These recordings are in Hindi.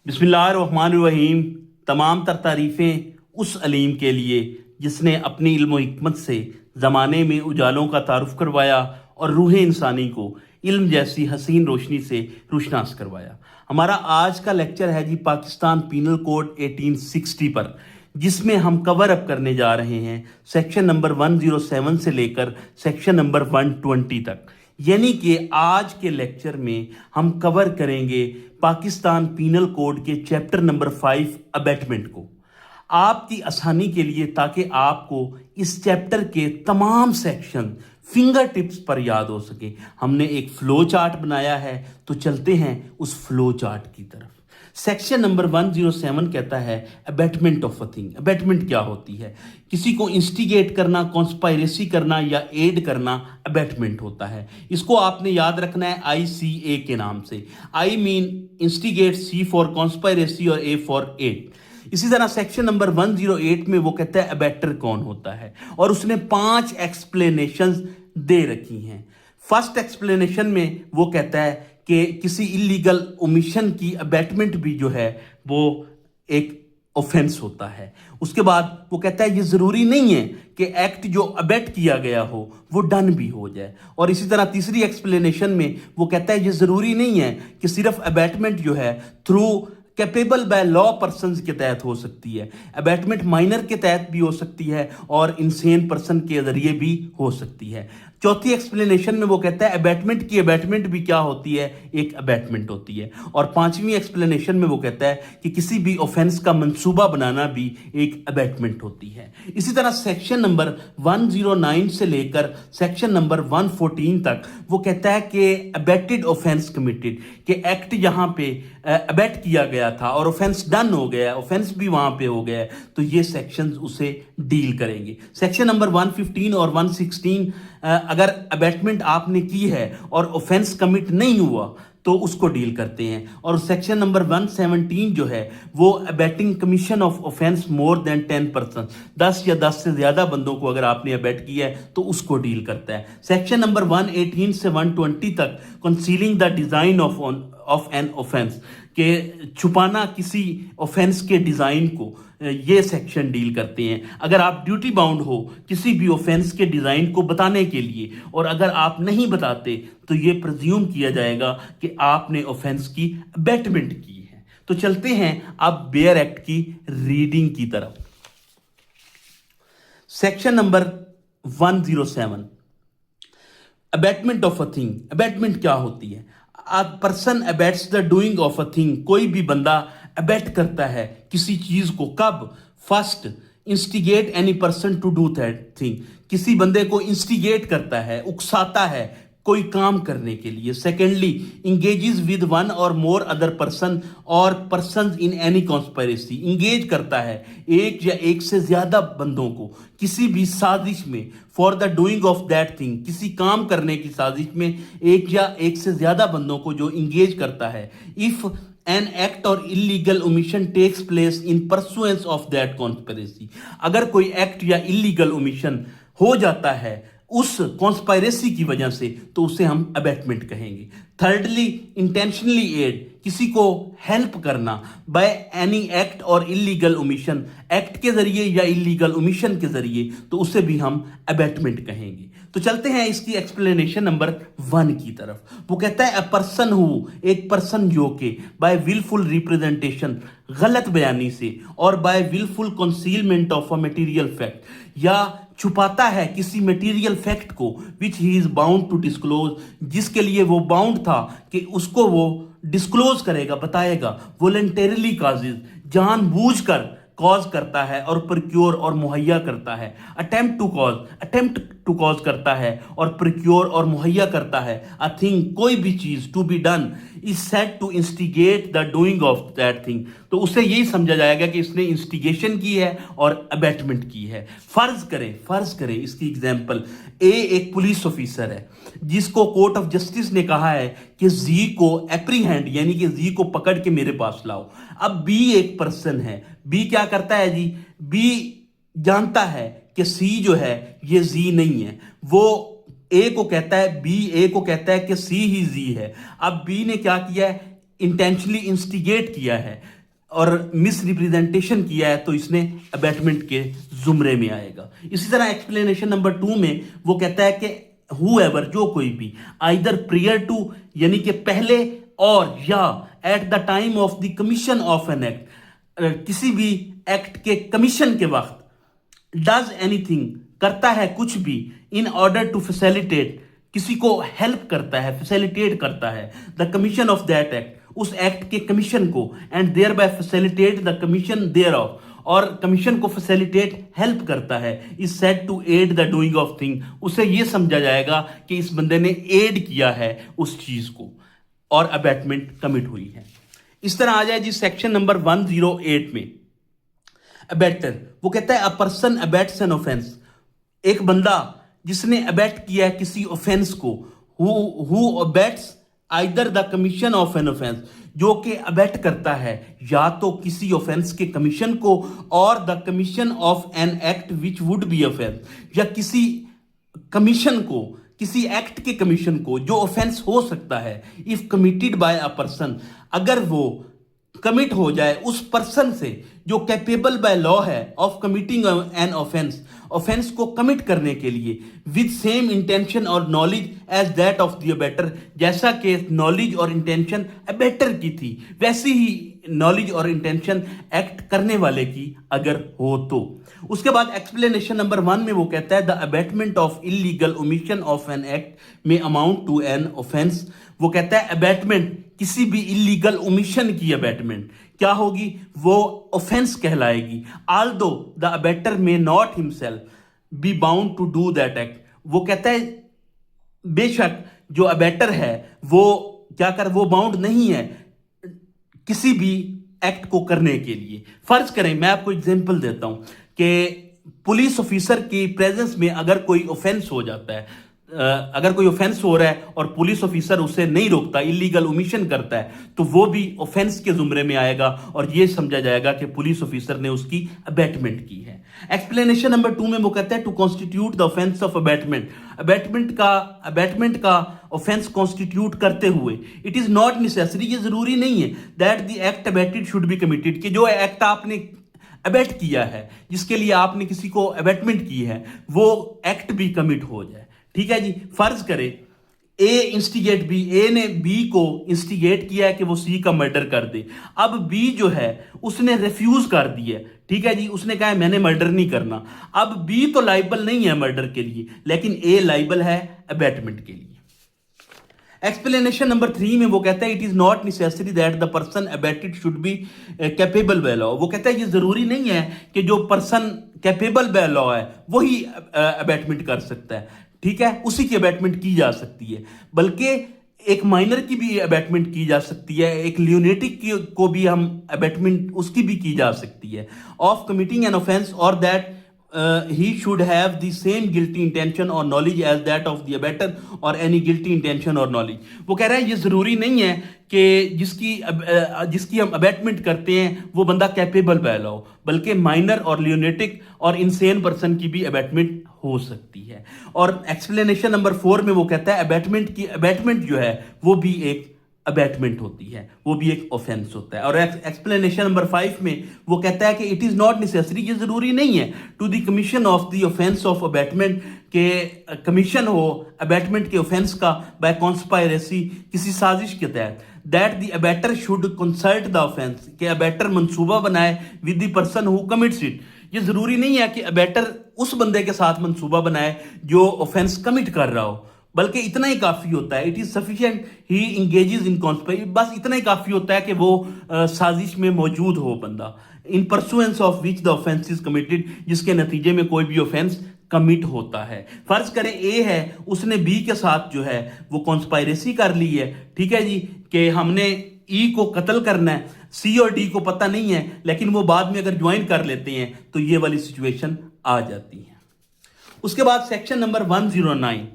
बिस्मिल्लाहिर्रहमानिर्रहीम। तमाम तर तारीफ़ें उस अलीम के लिए जिसने अपनी इल्म व हिकमत से ज़माने में उजालों का तारुफ करवाया और रूह इंसानी को इल्म जैसी हसीन रोशनी से रोशनास करवाया। हमारा आज का लेक्चर है जी पाकिस्तान पीनल कोड 1860 पर, जिसमें हम कवर अप करने जा रहे हैं सेक्शन नंबर 107 से लेकर सेक्शन नंबर 120 तक। यानी कि आज के लेक्चर में हम कवर करेंगे पाकिस्तान पीनल कोड के चैप्टर नंबर 5 अबैटमेंट को। आपकी आसानी के लिए, ताकि आपको इस चैप्टर के तमाम सेक्शन फिंगर टिप्स पर याद हो सके, हमने एक फ्लो चार्ट बनाया है। तो चलते हैं उस फ्लो चार्ट की तरफ। सेक्शन नंबर 107 कहता है abatement of a thing. Abetment क्या होती है? किसी को इंस्टिगेट करना, कॉन्स्पायरेसी करना या एड करना अबैटमेंट होता है। इसको आपने याद रखना है ICA के नाम से। I mean instigate, C for conspiracy और A फॉर एड। इसी तरह सेक्शन नंबर 108 में वो कहता है अबैटर कौन होता है, और उसने 5 एक्सप्लेनेशंस दे रखी हैं। फर्स्ट एक्सप्लेनेशन में वो कहता है कि किसी इलीगल ओमिशन की अबैटमेंट भी जो है वो एक ऑफेंस होता है। उसके बाद वो कहता है ये ज़रूरी नहीं है कि एक्ट जो अबैट किया गया हो वो डन भी हो जाए। और इसी तरह तीसरी एक्सप्लेनेशन में वो कहता है ये ज़रूरी नहीं है कि सिर्फ अबैटमेंट जो है through capable by law person के तहत हो सकती है। अबैटमेंट माइनर के तहत भी हो सकती है और इंसेन पर्सन के जरिए भी हो सकती है। चौथी एक्सप्लेनेशन में वो कहता है अबैटमेंट की अबैटमेंट भी क्या होती है, एक अबैटमेंट होती है। और पांचवी एक्सप्लेनेशन में वो कहता है कि किसी भी ऑफेंस का मंसूबा बनाना भी एक अबैटमेंट होती है। इसी तरह सेक्शन नंबर 109 से लेकर सेक्शन नंबर 114 तक वो कहता है कि अबैटेड ऑफेंस कमिटेड, कि एक्ट यहाँ पे अबैट किया गया था और ऑफेंस डन हो गया, ऑफेंस भी वहां पे हो गया, तो ये सेक्शंस उसे डील करेंगे। सेक्शन नंबर 115 और 116 अगर अबैटमेंट आपने की है और ऑफेंस कमिट नहीं हुआ तो उसको डील करते हैं। और सेक्शन नंबर 117 जो है वो abetting commission of offence more than 10%, 10 या 10 से ज्यादा बंदों को अगर आपने अबैट किया है तो उसको डील करता है। सेक्शन नंबर 118 से 120 तक concealing the design of an offence, के छुपाना किसी ऑफेंस के डिजाइन को, ये सेक्शन डील करते हैं। अगर आप ड्यूटी बाउंड हो किसी भी ऑफेंस के डिजाइन को बताने के लिए और अगर आप नहीं बताते तो ये प्रिज्यूम किया जाएगा कि आपने ऑफेंस की अबैटमेंट की है। तो चलते हैं अब बेयर एक्ट की रीडिंग की तरफ। Section number 107 abetment of a thing. Abetment क्या होती है? A person abets the doing of a thing. कोई भी बंदा अबैट करता है किसी चीज को। कब? First, instigate any person to do that thing. किसी बंदे को इंस्टिगेट करता है, उकसाता है कोई काम करने के लिए। सेकेंडली, इंगेजेस विद वन और मोर अदर पर्सन और person in any conspiracy. Engage करता है एक या एक से ज्यादा बंदों को किसी भी साजिश में, for the doing of that thing, किसी काम करने की साजिश में एक या एक से ज्यादा बंदों को जो इंगेज करता है। इफ एन एक्ट और illegal omission takes place in pursuance of that conspiracy. अगर कोई एक्ट या इलीगल ओमिशन हो जाता है उस कॉन्स्पायरेसी की वजह से तो उसे हम अबैटमेंट कहेंगे। थर्डली, इंटेंशनली एड, किसी को हेल्प करना बाय एनी एक्ट और इलीगल ओमिशन, एक्ट के जरिए या इलीगल ओमिशन के जरिए, तो उसे भी हम अबैटमेंट कहेंगे। तो चलते हैं इसकी एक्सप्लेनेशन नंबर 1 की तरफ। वो कहता है अ पर्सन हु, एक पर्सन जो के बाय विलफुल रिप्रेजेंटेशन, गलत बयानी से, और by wilful concealment of a material fact, या छुपाता है किसी मटेरियल फैक्ट को, which he is bound to disclose, जिसके लिए वो बाउंड था कि उसको वो डिस्क्लोज करेगा, बताएगा। वॉलंटरीली काजिज, जानबूझकर कॉज करता है और प्रोक्योर और मुहैया करता है। अटेम्प्ट टू कॉज करता है और प्रोक्योर और मुहैया करता है। अ थिंग, कोई भी चीज, to be done is said to instigate the doing of that thing, तो उसे यही समझा जाएगा कि इसने इंस्टिगेशन की है और अबैटमेंट की है। फर्ज करें इसकी एग्जांपल, ए एक पुलिस ऑफिसर है जिसको कोर्ट ऑफ जस्टिस ने कहा है कि जी को एप्रीहेंड, यानी कि जी को पकड़ के मेरे पास लाओ। अब बी एक पर्सन है, बी क्या करता है जी? बी जानता है कि सी जो है ये जी नहीं है। वो ए को कहता है, बी ए को कहता है कि सी ही जी है। अब बी ने क्या किया है? इंटेंशनली इंस्टिगेट किया है और मिस रिप्रेजेंटेशन किया है तो इसने अबैटमेंट के जुमरे में आएगा। इसी तरह एक्सप्लेनेशन नंबर 2 में वो कहता है कि हुएवर, जो कोई भी, आइदर प्रियर टू यानी कि पहले और या at the time of the commission of an act, किसी भी एक्ट के कमीशन के वक्त, डज एनीथिंग, करता है कुछ भी, इन ऑर्डर टू फैसिलिटेट, किसी को हेल्प करता है, फैसिलिटेट करता है, the commission of that act, उस एक्ट के कमीशन को, and thereby facilitate the commission thereof, और कमीशन को फैसिलिटेट हेल्प करता है, is said to aid the doing of thing, उसे यह समझा जाएगा कि इस बंदे ने एड किया है उस चीज को और अबैटमेंट कमिट हुई है। इस तरह आ जाए जी सेक्शन नंबर 108 में अबैटर, वो कहता है a person abets an offence, एक बंदा जिसने अबैट किया है किसी ऑफेंस को, who abets either the commission of an offence, जो कि अबैट करता है या तो किसी ऑफेंस के कमीशन को, और the commission of an act which would be offence, या किसी कमीशन को, किसी एक्ट के कमीशन को जो ऑफेंस हो सकता है, if committed by a person, अगर वो कमिट हो जाए उस पर्सन से जो कैपेबल बाय लॉ है of committing an offence, offence को कमिट करने के लिए, विद सेम इंटेंशन और knowledge as that of the abettor, जैसा कि नॉलेज और इंटेंशन अबैटर की थी वैसी ही नॉलेज और इंटेंशन एक्ट करने वाले की अगर हो तो। उसके बाद एक्सप्लेनेशन नंबर 1 में वो कहता है the abatement of illegal omission of an act में अमाउंट टू एन ऑफेंस, वो कहता है अबैटमेंट किसी भी इलीगल ओमिशन की अबैटमेंट क्या होगी, वो ऑफेंस कहलाएगी, Aldous the abettor may not himself be bound to do that act, वो कहता है बेशक जो अबैटर है वो क्या कर, वो बाउंड नहीं है किसी भी एक्ट को करने के लिए। फर्ज करें, मैं आपको एग्जांपल देता हूं कि पुलिस ऑफिसर की प्रेजेंस में अगर कोई ऑफेंस हो जाता है, अगर कोई ऑफेंस हो रहा है और पुलिस ऑफिसर उसे नहीं रोकता, इलीगल ओमिशन करता है, तो वो भी ऑफेंस के जुमरे में आएगा और ये समझा जाएगा कि पुलिस ऑफिसर ने उसकी अबैटमेंट की है। एक्सप्लेनेशन नंबर 2 में वो कहता है to constitute the offence of abetment, abetment का ऑफेंस कॉन्स्टिट्यूट करते हुए, इट इज नॉट नेसेसरी, ये जरूरी नहीं है, that the act abetted should be committed, कि जो एक्ट आपने अबैट किया है, जिसके लिए आपने किसी को अबैटमेंट की है, वो एक्ट भी कमिट हो जाए। ठीक है जी, फर्ज करें ए इंस्टिगेट बी, ए ने बी को इंस्टिगेट किया है कि वो सी का मर्डर कर दे, अब बी जो है उसने रिफ्यूज कर दिया, ठीक है जी, उसने कहा मैंने मर्डर नहीं करना, अब बी तो लाइबल नहीं है मर्डर के लिए, लेकिन ए लाइबल है अबैटमेंट के लिए। एक्सप्लेनेशन नंबर 3 में वो कहता है it is not necessary that the person abetted should be capable by law, वो कहता है ये जरूरी नहीं है कि जो पर्सन कैपेबल बाय लॉ है वही अबैटमेंट कर सकता है, ठीक है, उसी की अबैटमेंट की जा सकती है, बल्कि एक माइनर की भी अबैटमेंट की जा सकती है, एक ल्यूनेटिक को भी हम अबैटमेंट उसकी भी की जा सकती है, ऑफ कमिटिंग एन ऑफेंस और that he should have the same guilty intention or knowledge as that of the abetter or any guilty intention or knowledge। वो कह रहा है ये जरूरी नहीं है कि जिसकी हम अबैटमेंट करते हैं वो बंदा कैपेबल बाय लॉ हो, बल्कि माइनर और ल्यूनेटिक और इनसेन पर्सन की भी अबैटमेंट हो सकती है। और एक्सप्लेनेशन नंबर 4 में वो कहता है अबैटमेंट जो है वो भी एक अबैटमेंट होती है, वो भी एक ऑफेंस होता है। और एक्सप्लेनेशन नंबर 5 में वो कहता है कि इट इज नॉट नेसेसरी, ये जरूरी नहीं है, to the commission of the offence of abetment, के कमीशन हो अबैटमेंट के ऑफेंस का बाय कॉन्स्पायरेसी, किसी साजिश के तहत, that the abettor should consult the offence, के अबैटर मंसूबा बनाए with the person who commits it, ये जरूरी नहीं है कि अबैटर उस बंदे के साथ मंसूबा बनाए जो ऑफेंस कमिट कर रहा हो, बल्कि इतना ही काफी होता है, it is sufficient he engages in conspiracy, बस इतना ही काफी होता है कि वो साजिश में मौजूद हो बंदा, इन pursuance of which the offence is committed, जिसके नतीजे में कोई भी ऑफेंस कमिट होता है। फर्ज करें ए है, उसने बी के साथ जो है वो कॉन्स्पायरेसी कर ली है, ठीक है जी, कि हमने ई को कत्ल करना है, सी और डी को पता नहीं है, लेकिन वो बाद में अगर ज्वाइन कर लेते हैं तो ये वाली सिचुएशन आ जाती है। उसके बाद सेक्शन नंबर 109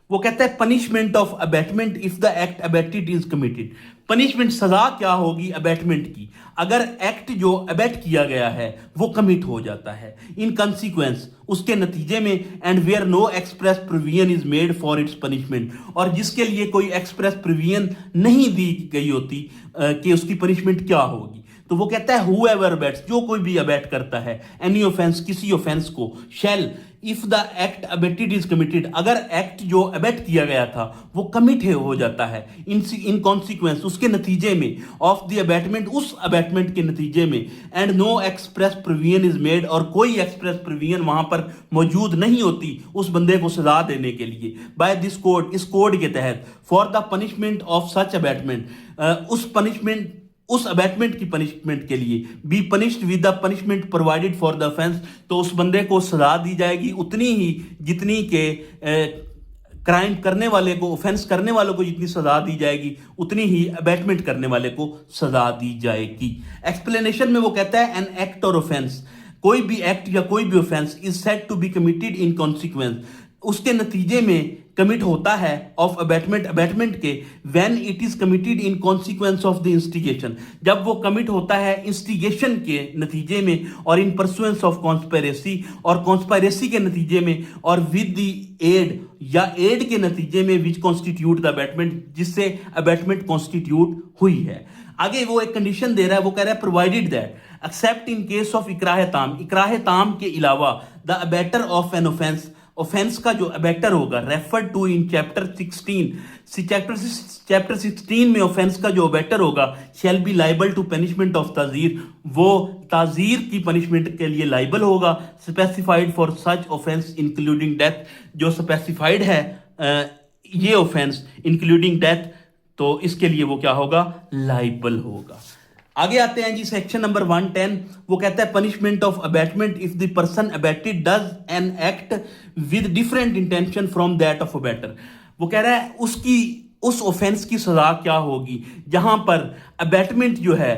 वो कहता है punishment of abetment if the act abetted is committed, punishment सजा क्या होगी अबैटमेंट की अगर एक्ट जो अबैट किया गया है वो कमिट हो जाता है, इन कंसीक्वेंस, उसके नतीजे में, and where no express provision is made for its punishment, और जिसके लिए कोई एक्सप्रेस प्रोविजन नहीं दी गई होती कि उसकी पनिशमेंट क्या होगी, तो वो कहता है whoever abets, जो कोई भी अबेट करता है, any offense, किसी ऑफेंस को, shall, if the act abetted is committed, अगर एक्ट जो अबेट किया गया था वो कमिट हो जाता है इन कॉन्सिक्वेंस, उसके नतीजे में, ऑफ द अबेटमेंट, उस अबेटमेंट के नतीजे में, and no express provision is made, और कोई एक्सप्रेस प्रोविजन वहां पर मौजूद नहीं होती उस बंदे को सजा देने के लिए, बाय दिस कोड, इस कोड के तहत, for the punishment of such abetment, उस अबेटमेंट की पनिशमेंट के लिए, be punished with the punishment provided for the offence, तो उस बंदे को सजा दी जाएगी उतनी ही जितनी के क्राइम करने वाले को, ऑफेंस करने वालों को जितनी सजा दी जाएगी उतनी ही अबेटमेंट करने वाले को सजा दी जाएगी। एक्सप्लेनेशन में वो कहता है एन एक्ट और ऑफेंस, कोई भी एक्ट या कोई भी offence is said to be committed in consequence, उसके नतीजे में कमिट होता है ऑफ अबेटमेंट के, when it is committed in consequence of the instigation, जब वो कमिट होता है इंस्टिगेशन के नतीजे में, और इन परसुएंस ऑफ कॉन्स्पिरेसी, और कॉन्स्पिरेसी के नतीजे में, और विद द एड, या एड के नतीजे में, विच कॉन्स्टिट्यूट द अबेटमेंट, जिससे अबेटमेंट कॉन्स्टिट्यूट हुई है। आगे वो एक कंडीशन दे रहा है, वो कह रहा है provided that except in case of इकराह ताम के अलावा, the abettor of an offence का जो अबेटर होगा, रेफर टू इन चैप्टर 16 में ऑफेंस का जो अबेटर होगा, shall be liable to punishment of ताजीर, वो ताजीर की पनिशमेंट के लिए लाइबल होगा, specified for such offence including death, जो स्पेसिफाइड है ये ऑफेंस इंक्लूडिंग डेथ, तो इसके लिए वो क्या होगा, लाइबल होगा। आगे आते हैं जी, सेक्शन नंबर 110, वो कहता है punishment of abetment if the person abetted does an act with different intention from that of abettor. वो कह रहा है उसकी उस ऑफेंस की सजा क्या होगी जहां पर अबेटमेंट जो है,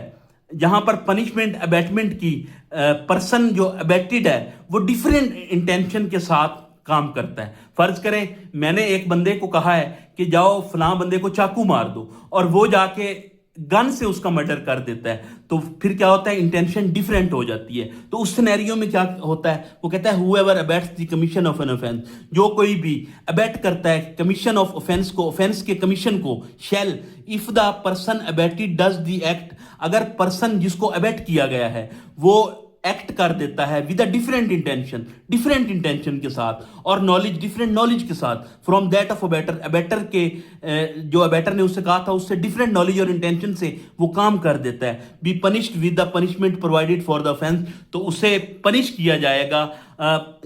जहां पर पनिशमेंट अबेटमेंट की पर्सन जो अबेटेड है वो डिफरेंट इंटेंशन के साथ काम करता है। फर्ज करें मैंने एक बंदे को कहा है कि जाओ फलां बंदे को चाकू मार दो, और वो जाके गन से उसका मर्डर कर देता है, तो फिर क्या होता है, इंटेंशन डिफरेंट हो जाती है। तो उस सिनेरियो में क्या होता है, वो कहता है whoever abets the commission of an offense, जो कोई भी अबेट करता है कमीशन ऑफ ऑफेंस को, ऑफेंस के कमीशन को, shall, if the person abated does the act, अगर पर्सन जिसको अबेट किया गया है वो एक्ट कर देता है विद अ डिफरेंट इंटेंशन के साथ, और नॉलेज, डिफरेंट नॉलेज के साथ, फ्रॉम दैट ऑफ अबेटर के, जो अबेटर ने उससे कहा था उससे डिफरेंट नॉलेज और इंटेंशन से वो काम कर देता है, B punished with the punishment provided for the offence, तो उसे पनिश किया जाएगा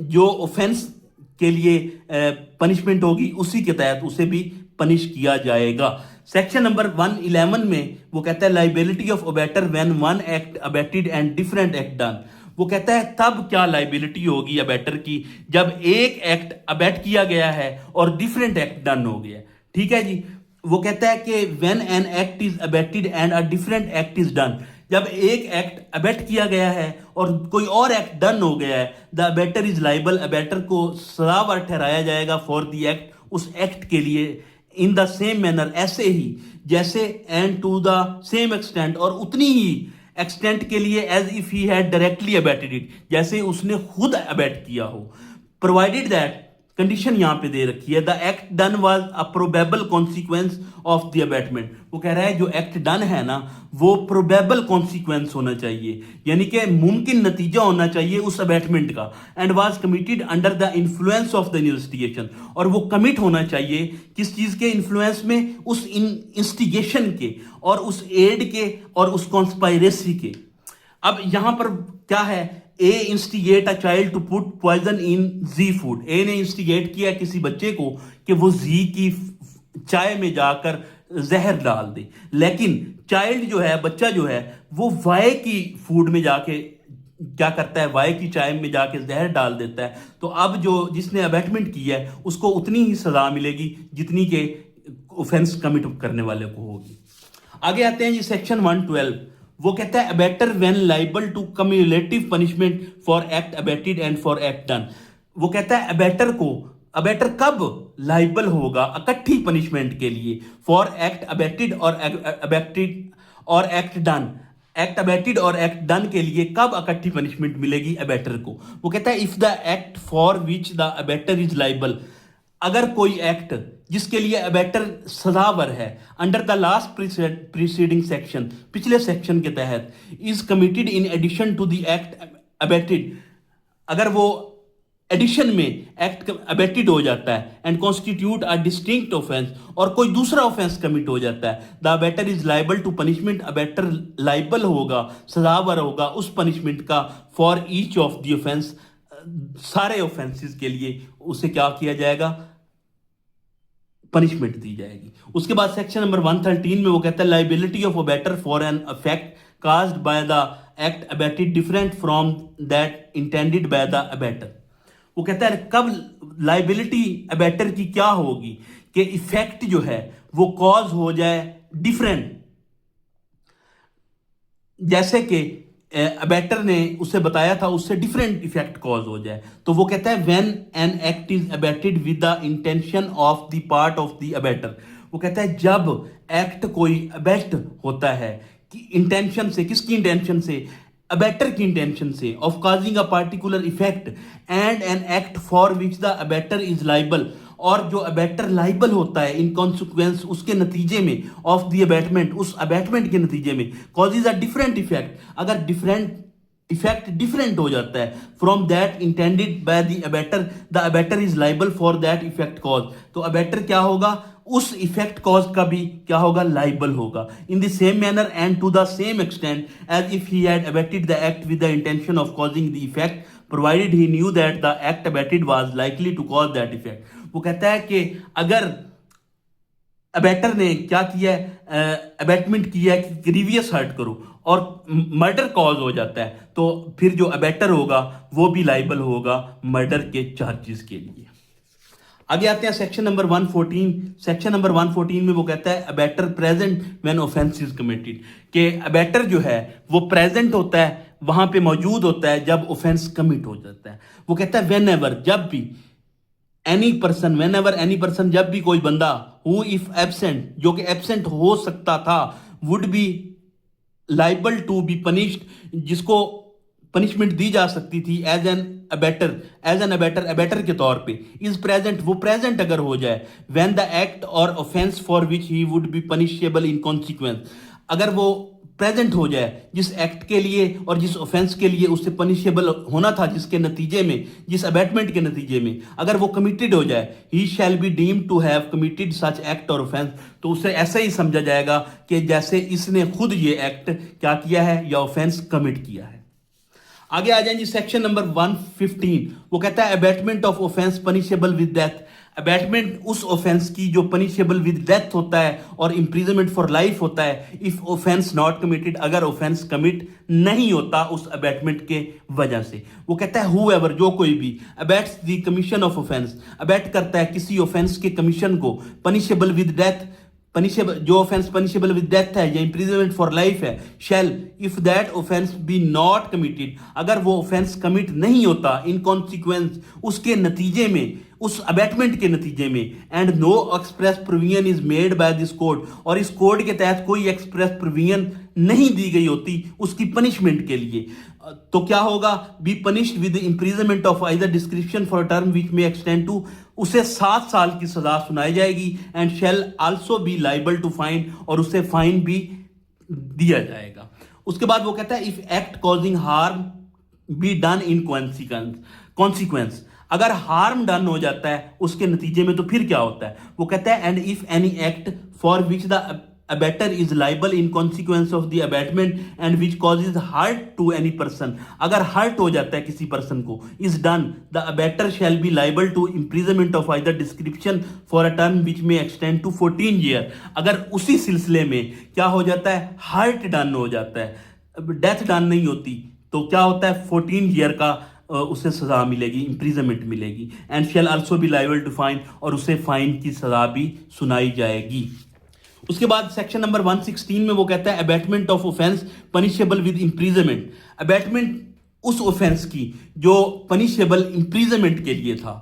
जो ऑफेंस के लिए पनिशमेंट होगी उसी के तहत उसे भी पनिश किया जाएगा। सेक्शन नंबर 111 में वो कहता है liability of abettor when one act abetted and different act done, वो कहता है तब क्या लाइबिलिटी होगी अबेटर की जब एक एक्ट अबेट किया गया है और डिफरेंट एक्ट डन हो गया। ठीक है जी, वो कहता है कि when an act is abetted and a different act is done, जब एक एक्ट अबेट किया गया है और कोई और एक्ट डन हो गया है, the abettor is liable, abettor को सजावर ठहराया जाएगा फॉर द एक्ट, उस एक्ट के लिए, इन द सेम मैनर, ऐसे ही जैसे, and to the same extent, और उतनी ही एक्सटेंट के लिए, as if he had directly abetted it, जैसे उसने खुद अबेट किया हो, प्रोवाइडेड दैट, कंडीशन यहां पे दे रखी है, the act done was a probable consequence of the abetment, वो कह रहा है जो एक्ट डन है ना वो प्रोबेबल कॉन्सिक्वेंस होना चाहिए, यानी कि मुमकिन नतीजा होना चाहिए उस अबेटमेंट का, and was committed under the influence of the investigation, और वो कमिट होना चाहिए किस चीज के इन्फ्लुएंस में, उस इंस्टिगेशन के, और उस एड के, और उस कॉन्स्पायरेसी के। अब यहां पर क्या है, A instigate a child to put poison in the food, A ने इंस्टिगेट किया किसी बच्चे को कि वो जी की चाय में जाकर जहर डाल दे, लेकिन चाइल्ड जो है, बच्चा जो है, वो वाई की फूड में जाके क्या करता है, वाई की चाय में जाके जहर डाल देता है, तो अब जो जिसने अबेटमेंट किया है उसको उतनी ही सजा मिलेगी जितनी के ऑफेंस कमिट करने वाले को होगी। आगे आते हैं जी, सेक्शन 112, वो कहता है abettor when liable to cumulative punishment for act abetted and for act done, वो कहता है अबेटर कब लाइबल होगा इकट्ठी पनिशमेंट के लिए, फॉर एक्ट अबेटेड और एक्ट डन, एक्ट अबेटेड और एक्ट डन के लिए कब इकट्ठी पनिशमेंट मिलेगी अबेटर को। वो कहता है if the act for which the abettor is liable, अगर कोई एक्ट जिसके लिए अबेटर सजावर है under the last preceding section, पिछले सेक्शन के तहत, is committed in addition to the act abetted, अगर वो एडिशन में एक्ट अबेटेड हो जाता है and constitute a distinct offence, और कोई दूसरा ऑफेंस कमिट हो जाता है, the abettor is liable to punishment, abettor liable होगा, सजावर होगा उस पनिशमेंट का, for each of the offence, सारे ऑफेंसेस के लिए उसे क्या किया जाएगा, पनिशमेंट दी जाएगी। उसके बाद सेक्शन नंबर 113 में वो कहता है liability of abettor for an effect caused by the act abetted different from that intended by the abettor. वो कहता है कब लाइबिलिटी अबेटर की क्या होगी कि इफेक्ट जो है वो कॉज हो जाए डिफरेंट, जैसे कि अबेटर ने उसे बताया था उससे डिफरेंट इफेक्ट कॉज हो जाए। तो वो कहता है when an act is abetted with the intention of the part of the abettor, वो कहता है जब एक्ट कोई अबेट होता है कि इंटेंशन से, किसकी इंटेंशन से, अबेटर की इंटेंशन से, of causing a particular effect and an act for which the abettor is liable, और जो अबेटर लाइबल होता है इन कॉन्सिक्वेंस, उसके नतीजे में, ऑफ द अबेटमेंट, उस अबेटमेंट के नतीजे में, कॉजेज अ डिफरेंट इफेक्ट, अगर डिफरेंट इफेक्ट डिफरेंट हो जाता है from that intended by the abettor is liable for that effect cause, तो अबेटर क्या होगा, उस इफेक्ट कॉज का भी क्या होगा, लाइबल होगा। In the same manner and to the same extent as if he had abetted the act with the intention of causing the effect, provided he knew that the act abetted was likely to cause that effect. वो कहता है कि अगर अबेटर ने क्या किया है, अबेटमेंट किया है कि ग्रीवियस हर्ट करो और मर्डर कॉज हो जाता है, तो फिर जो अबेटर होगा वो भी लाइबल होगा मर्डर के चार्जेस के लिए। आगे आते हैं सेक्शन नंबर 114। सेक्शन नंबर 114 में वो कहता है abettor present when offence is committed, कि अबेटर जो है वो प्रेजेंट होता है, वहां पे मौजूद होता है जब ऑफेंस कमिट हो जाता है। वो कहता है वेन एवर, जब भी, any person, when ever any person, जब भी कोई बंदा, हु इफ एब्सेंट, जो कि एब्सेंट हो सकता था, would be liable to be punished, जिसको पनिशमेंट दी जा सकती थी एज एन अबेटर, अबेटर के तौर पे, इज प्रेजेंट, वो प्रेजेंट अगर हो जाए, व्हेन द एक्ट और offence for which he would be punishable in consequence, अगर वो प्रेजेंट हो जाए जिस एक्ट के लिए और जिस ऑफेंस के लिए उससे पनिशेबल होना था, जिसके नतीजे में, जिस अबेटमेंट के नतीजे में अगर वो कमिटेड हो जाए, he shall be deemed to have committed such act और ऑफेंस, तो उसे ऐसे ही समझा जाएगा कि जैसे इसने खुद ये एक्ट क्या किया है या ऑफेंस कमिट किया है। आगे आ जाएंगे सेक्शन नंबर 115। वो कहता है abetment of offence punishable with death, abetment उस ऑफेंस की जो पनिशेबल विद डेथ होता है और इंप्रिजनमेंट फॉर लाइफ होता है, इफ ऑफेंस नॉट कमिटेड, अगर ऑफेंस कमिट नहीं होता उस अबेटमेंट के वजह से। वो कहता है हूएवर, जो कोई भी, abets the commission of offence, abet करता है किसी ऑफेंस के कमीशन को, पनिशेबल विद डेथ, पनिशेबल, जो ऑफेंस पनिशेबल विद डेथ है या इंप्रिजनमेंट फॉर लाइफ है, shall if that offence be not committed, अगर वो ऑफेंस कमिट नहीं होता, इन कॉन्सिक्वेंस, उसके नतीजे में, उस अबेटमेंट के नतीजे में, and no express provision is made by this code, और इस कोड के तहत कोई एक्सप्रेस प्रोविजन नहीं दी गई होती उसकी पनिशमेंट के लिए, तो क्या होगा, B punished with imprisonment of either description for term which may extend to, उसे 7 साल की सजा सुनाई जाएगी, and shall also be liable to fine, और उसे फाइन भी दिया जाएगा। उसके बाद वो कहता है if act causing harm be done in consequence, अगर हार्म डन हो जाता है उसके नतीजे में, तो फिर क्या होता है, वो कहता है and if any act for which the abettor is liable in consequence of the abetment and which causes hurt to any person, अगर हर्ट हो जाता है किसी पर्सन को, is done, the abettor shall be liable to imprisonment of either description for a term which may extend to 14 year, अगर उसी सिलसिले में क्या हो जाता है, हर्ट डन हो जाता है, डेथ डन नहीं होती, तो क्या होता है 14 ईयर का उसे सजा मिलेगी, इंप्रिजनमेंट मिलेगी, and shall also be liable to fine, और उसे फाइन की सजा भी सुनाई जाएगी। उसके बाद सेक्शन नंबर 116 में वो कहता है abetment of offence punishable with imprisonment, abetment उस ऑफेंस की जो पनिशेबल इंप्रिजनमेंट के लिए था,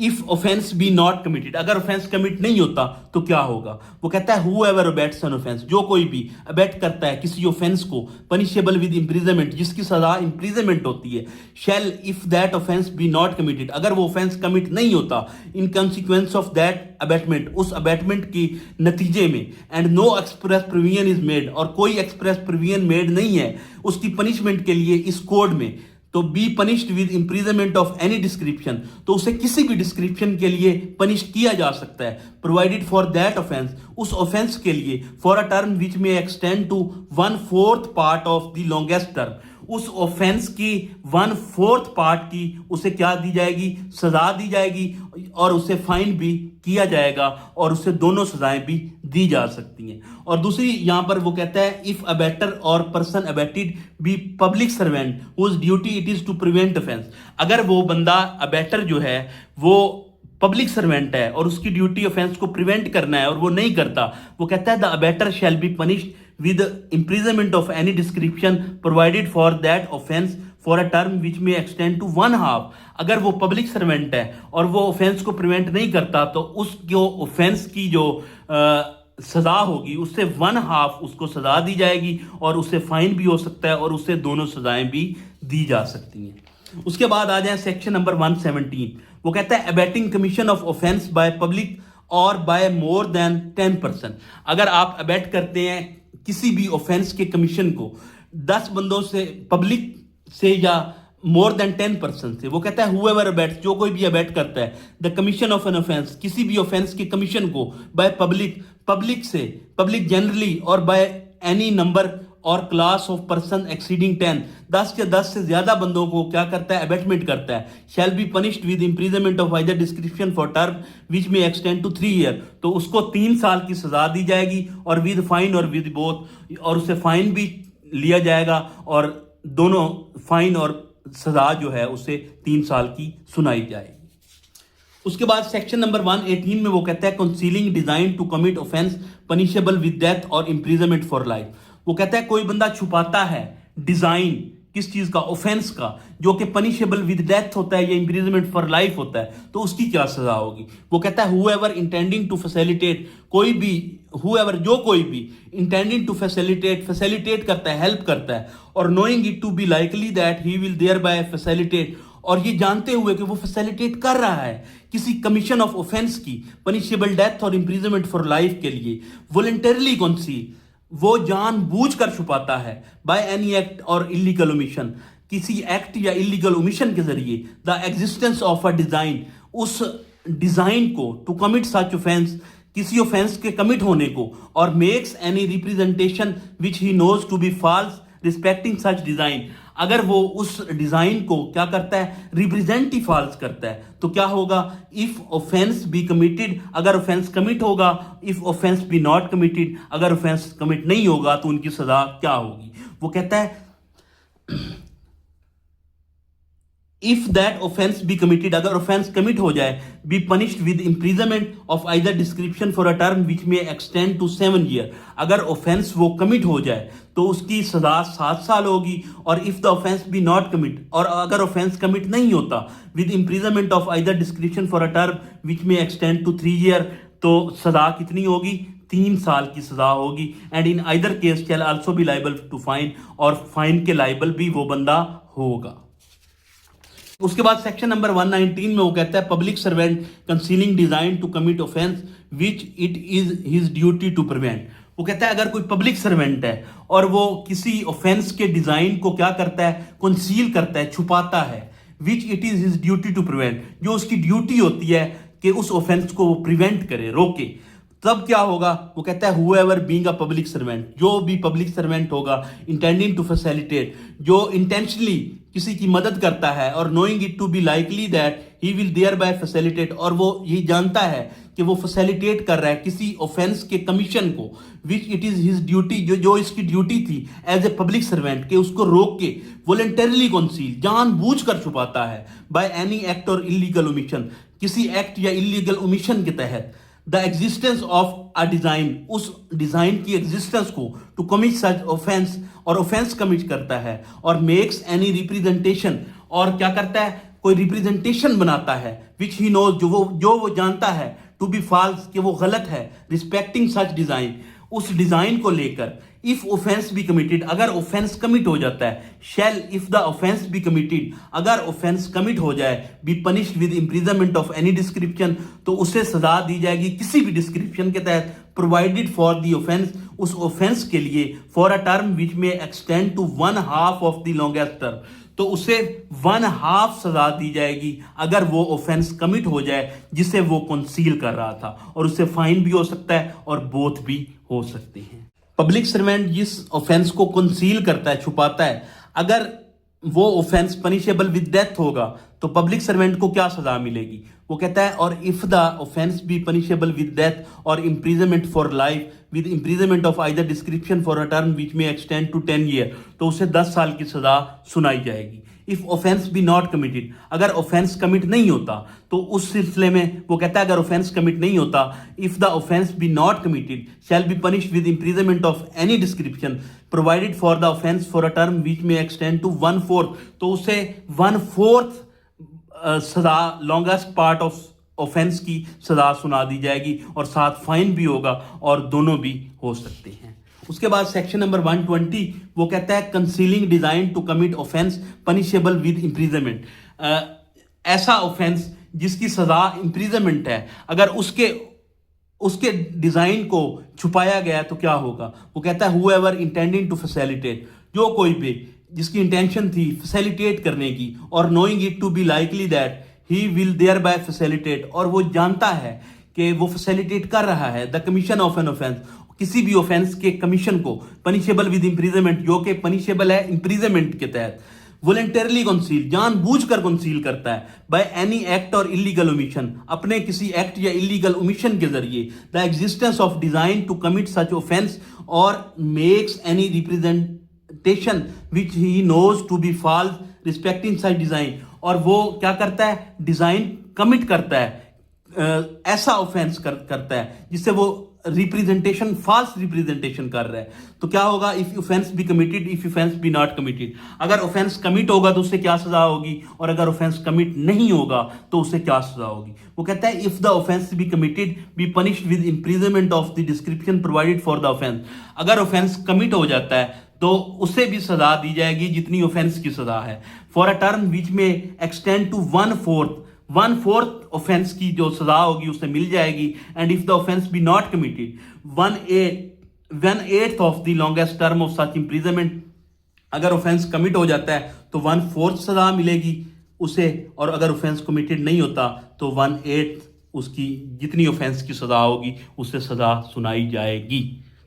if offence be not committed, अगर ऑफेंस कमिट नहीं होता तो क्या होगा? वो कहता है whoever abets an offence, जो कोई भी अबेट करता है किसी ऑफेंस को, पनिशेबल विद इंप्रिजनमेंट, जिसकी सजा इंप्रिजनमेंट होती है, shall if that offence be not committed, अगर वो ऑफेंस कमिट नहीं होता, in consequence of that abetment, उस अबेटमेंट की नतीजे में, and no express provision is made, और कोई एक्सप्रेस प्रोविजन मेड नहीं है उसकी पनिशमेंट के लिए इस कोड में, तो B punished with imprisonment of any description, तो उसे किसी भी डिस्क्रिप्शन के लिए पनिश किया जा सकता है, प्रोवाइडेड फॉर दैट ऑफेंस, उस ऑफेंस के लिए, for a term which may extend to 1/4 part of the longest term, उस ऑफेंस की 1/4 पार्ट की उसे क्या दी जाएगी? सजा दी जाएगी, और उसे फाइन भी किया जाएगा, और उसे दोनों सजाएं भी दी जा सकती हैं। और दूसरी यहां पर वो कहता है if abettor or person abetted be public servant whose duty it is to prevent offence, अगर वो बंदा अबेटर जो है वो पब्लिक सर्वेंट है और उसकी ड्यूटी ऑफेंस को प्रिवेंट करना है और वो नहीं करता, वो कहता है the abettor shall be punished with imprisonment of any description provided for that offense for a term which may extend to 1/2, अगर वो पब्लिक सर्वेंट है और वो ऑफेंस को प्रिवेंट नहीं करता तो उस जो ऑफेंस की जो सजा होगी उससे 1/2 उसको सजा दी जाएगी, और उसे फाइन भी हो सकता है, और उससे दोनों सजाएं भी दी जा सकती हैं। उसके बाद आ जाए सेक्शन नंबर 117, वो कहता है abetting commission of offence by public और बाय मोर देन 10%, अगर आप अबेट करते हैं किसी भी ऑफेंस के कमीशन को 10 बंदों से, पब्लिक से या मोर देन 10% से, वो कहता है हुएवर अबेट्स, जो कोई भी अबेट करता है the commission of an offence, किसी भी ऑफेंस के कमीशन को, बाय पब्लिक, पब्लिक से, पब्लिक जनरली, और बाय एनी नंबर और क्लास ऑफ पर्सन एक्सीडिंग 10 या 10 से ज्यादा बंदों को क्या करता है? अबेटमेंट करता है, शैल be punished with imprisonment of either description for term which may extend to 3 year, तो उसको 3 साल की सजा दी जाएगी, और विद फाइन और विद बोथ, और उसे फाइन भी लिया जाएगा, और दोनों फाइन और सजा जो है उसे 3 साल की सुनाई जाएगी। उसके बाद सेक्शन नंबर 118 में वो कहता है concealing design to commit offence punishable with death और इंप्रिजनमेंट फॉर लाइफ, वो कहता है कोई बंदा छुपाता है डिजाइन किस चीज का? ऑफेंस का, जो कि पनिशेबल विद डेथ होता है या इंप्रिजनमेंट फॉर लाइफ होता है, तो उसकी क्या सजा होगी? वो कहता है हुएवर इंटेंडिंग टू फैसिलिटेट, कोई भी, हुएवर जो कोई भी, इंटेंडिंग टू फैसिलिटेट, फैसिलिटेट करता है, हेल्प करता है, और knowing it to be likely that he will thereby facilitate, और ये जानते हुए कि वो फैसिलिटेट कर रहा है किसी कमीशन ऑफ ऑफेंस की पनिशेबल डेथ और इंप्रिजनमेंट फॉर लाइफ के लिए, वॉलंटरली कंसील, वो जानबूझकर छुपाता है, बाय एनी एक्ट और इलीगल ओमिशन, किसी एक्ट या इलीगल ओमिशन के जरिए, the existence of a design, उस डिजाइन को, टू कमिट सच ऑफेंस, किसी ऑफेंस के कमिट होने को, और makes any representation which he knows to be false respecting such design, अगर वो उस डिजाइन को क्या करता है? रिप्रेजेंट ही फॉल्स करता है, तो क्या होगा? इफ ऑफेंस बी कमिटेड, अगर ऑफेंस कमिट होगा, if offence be not committed, अगर ऑफेंस कमिट नहीं होगा तो उनकी सजा क्या होगी? वो कहता है if that offence be committed, अगर ऑफेंस कमिट हो जाए, be punished with imprisonment of either description for a term which may extend to 7 year, अगर ऑफेंस वो कमिट हो जाए तो उसकी सजा 7 साल होगी, और if the offence be not commit, और अगर ऑफेंस कमिट नहीं होता, with imprisonment of either description for a term which may extend to 3 year, तो सजा कितनी होगी? 3 साल की सजा होगी, and in either case shall also be liable to fine, और फाइन के लाइबल भी वो बंदा होगा। उसके बाद सेक्शन नंबर 119 में वो कहता है public servant concealing design to commit offence which it is his duty to prevent, वो कहता है अगर कोई पब्लिक सर्वेंट है और वो किसी ऑफेंस के डिजाइन को क्या करता है? कंसील करता है, छुपाता है, which it is his duty to prevent, जो उसकी ड्यूटी होती है कि उस ऑफेंस को वो प्रिवेंट करे, रोके, तब क्या होगा? वो कहता है whoever being a public servant, जो भी पब्लिक सर्वेंट होगा, इंटेंडिंग टू फैसिलिटेट, जो इंटेंशनली किसी की मदद करता है, और knowing it to be likely that he will thereby facilitate, और वो ये जानता है कि वो फैसिलिटेट कर रहा है किसी ऑफेंस के कमीशन को, विच इट इज हिज ड्यूटी, जो इसकी ड्यूटी थी एज ए पब्लिक सर्वेंट के उसको रोक के वॉलंटरली कंसील, जानबूझकर छुपाता है, बाय एनी एक्ट और इलीगल ओमिशन, किसी एक्ट या इलीगल ओमिशन के तहत, the existence of a design, उस डिजाइन की एग्जिस्टेंस को, टू कमिट सच ऑफेंस, और ऑफेंस कमिट करता है, और मेक्स एनी रिप्रेजेंटेशन, और क्या करता है? कोई रिप्रेजेंटेशन बनाता है विच ही नोज, जो वो जानता है टू बी फॉल्स, कि वो गलत है, रिस्पेक्टिंग सच डिजाइन, उस डिजाइन को लेकर, इफ ऑफेंस बी कमिटेड, अगर ऑफेंस कमिट हो जाता है, shall if the offence be committed, अगर ऑफेंस कमिट हो जाए, be punished with imprisonment of any description, तो उसे सजा दी जाएगी किसी भी डिस्क्रिप्शन के तहत, प्रोवाइडेड फॉर द ऑफेंस, उस ऑफेंस के लिए, for a term which may extend to 1/2 of the longest term, तो उसे 1/2 सजा दी जाएगी अगर वो ऑफेंस कमिट हो जाए जिसे वो कंसील कर रहा था, और उससे फाइन भी हो सकता है और बोथ भी हो सकते हैं। पब्लिक सर्वेंट जिस ऑफेंस को कंसील करता है, छुपाता है, अगर वो ऑफेंस पनिशेबल विद डेथ होगा तो पब्लिक सर्वेंट को क्या सजा मिलेगी? वो कहता है और if the offence be punishable with death or imprisonment for life with imprisonment of either description for a term which may extend to 10 year, तो उसे 10 साल की सजा सुनाई जाएगी। If offence be not committed, अगर ऑफेंस कमिट नहीं होता तो उस सिलसिले में वो कहता है अगर ऑफेंस कमिट नहीं होता, if the offence be not committed shall be punished with imprisonment of any description provided for the offence for a term which may extend to 1/4, तो उसे 1/4 सजा, लॉन्गेस्ट पार्ट ऑफ ऑफेंस की सजा सुना दी जाएगी और साथ फाइन भी होगा और दोनों भी हो सकते हैं। उसके बाद सेक्शन नंबर 120 वो कहता है concealing design to commit offence punishable with imprisonment, ऐसा ऑफेंस जिसकी सजा इम्प्रिजनमेंट है, अगर उसके डिजाइन को छुपाया गया तो क्या होगा? वो कहता है हुएवर इंटेंडिंग टू फैसिलिटेट, जो कोई भी जिसकी इंटेंशन थी फैसिलिटेट करने की, और knowing it to be likely that he will thereby facilitate, और वो जानता है कि वो फैसिलिटेट कर रहा है the commission of an offence, किसी भी ऑफेंस के कमीशन को, पनिशेबल विद इम्प्रिजनमेंट, जो कि पनिशेबल है इम्प्रिजनमेंट के तहत, वॉलंटरली कंसील, जानबूझकर कंसील करता है, बाय एनी एक्ट और इलीगल ओमिशन, अपने किसी एक्ट या इलीगल ओमिशन के जरिए, the existence of design to commit such offence or makes any representation which he knows to be false respecting such design, और वो क्या करता है? डिजाइन कमिट करता है, ऐसा ऑफेंस करता है जिससे वो रिप्रेजेंटेशन, फॉल्स रिप्रेजेंटेशन कर रहा है। तो क्या होगा? If offence be committed, if offence be not committed, अगर ऑफेंस कमिट होगा तो उसे क्या सजा होगी, और अगर ऑफेंस कमिट नहीं होगा तो उसे क्या सजा होगी? वो कहता है if the offence be committed B punished with imprisonment of the description provided for the offence, अगर ऑफेंस कमिट हो जाता है तो उसे भी सजा दी जाएगी जितनी ऑफेंस की सजा है, for a term which may extend to 1/4 offence की जो सजा होगी उसे मिल जाएगी, and if the offence be not committed 1/8 of the longest term of such imprisonment, अगर ऑफेंस कमिट हो जाता है तो 1/4 सजा मिलेगी उसे, और अगर ऑफेंस कमिटेड नहीं होता तो 1/8 उसकी जितनी ऑफेंस की सजा होगी उसे सजा सुनाई जाएगी।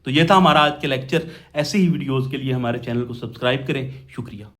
तो ये था हमारा आज के लेक्चर। ऐसे ही वीडियोस के लिए हमारे चैनल को सब्सक्राइब करें। शुक्रिया।